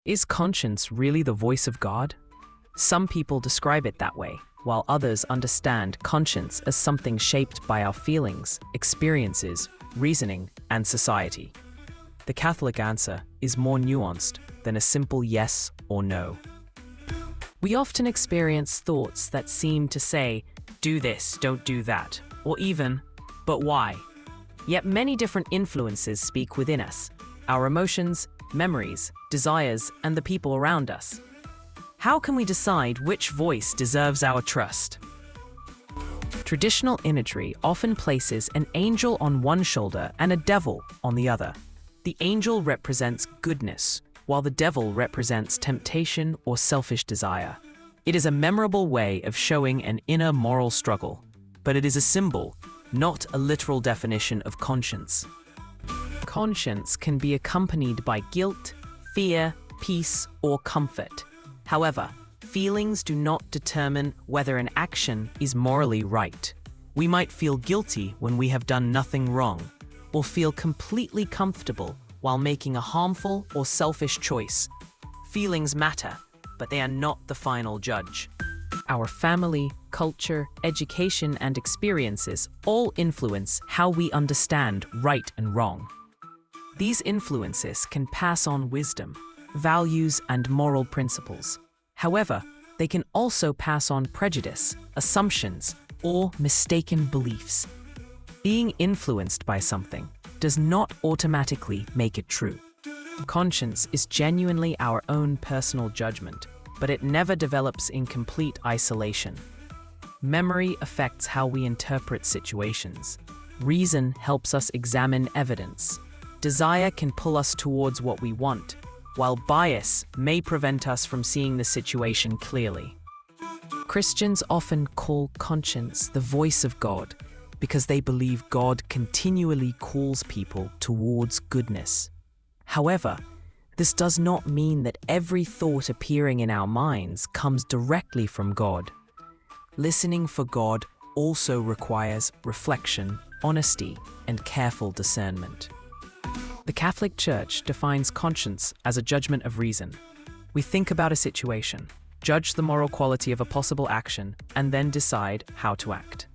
Is conscience really the voice of God? Some people describe it that way, while others understand conscience as something shaped by our feelings, experiences, reasoning, and society. The Catholic answer is more nuanced than a simple yes or no. We often experience thoughts that seem to say, do this, don't do that, or even, but why? Yet many different influences speak within us, our emotions, memories, desires, and the people around us. How can we decide which voice deserves our trust? Traditional imagery often places an angel on one shoulder and a devil on the other. The angel represents goodness, while the devil represents temptation or selfish desire. It is a memorable way of showing an inner moral struggle, but it is a symbol, not a literal definition of conscience. Conscience can be accompanied by guilt, fear, peace, or comfort. However, feelings do not determine whether an action is morally right. We might feel guilty when we have done nothing wrong, or feel completely comfortable while making a harmful or selfish choice. Feelings matter, but they are not the final judge. Our family, culture, education, and experiences all influence how we understand right and wrong. These influences can pass on wisdom, values, and moral principles. However, they can also pass on prejudice, assumptions, or mistaken beliefs. Being influenced by something does not automatically make it true. Conscience is genuinely our own personal judgment, but it never develops in complete isolation. Memory affects how we interpret situations. Reason helps us examine evidence. Desire can pull us towards what we want, while bias may prevent us from seeing the situation clearly. Christians often call conscience the voice of God because they believe God continually calls people towards goodness. However, this does not mean that every thought appearing in our minds comes directly from God. Listening for God also requires reflection, honesty, and careful discernment. The Catholic Church defines conscience as a judgment of reason. We think about a situation, judge the moral quality of a possible action, and then decide how to act.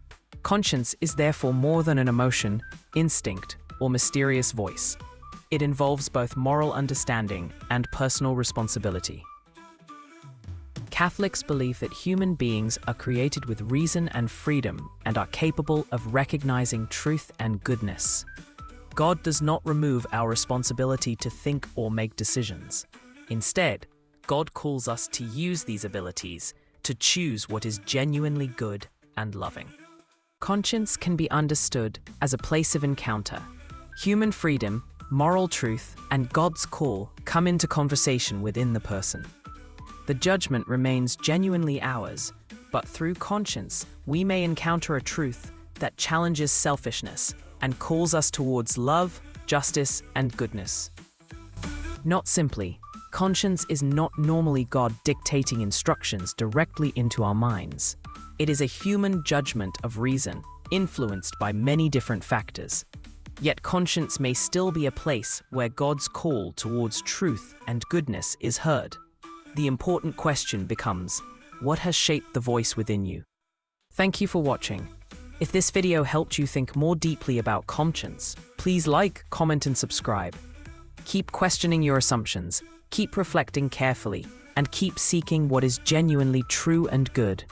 Conscience is therefore more than an emotion, instinct, or mysterious voice. It involves both moral understanding and personal responsibility. Catholics believe that human beings are created with reason and freedom and are capable of recognizing truth and goodness. God does not remove our responsibility to think or make decisions. Instead, God calls us to use these abilities to choose what is genuinely good and loving. Conscience can be understood as a place of encounter. Human freedom, moral truth, and God's call come into conversation within the person. The judgment remains genuinely ours, but through conscience, we may encounter a truth that challenges selfishness and calls us towards love, justice, and goodness. Not simply, conscience is not normally God dictating instructions directly into our minds. It is a human judgment of reason, influenced by many different factors. Yet conscience may still be a place where God's call towards truth and goodness is heard. The important question becomes, what has shaped the voice within you? Thank you for watching. If this video helped you think more deeply about conscience, please like, comment, and subscribe. Keep questioning your assumptions, keep reflecting carefully, and keep seeking what is genuinely true and good.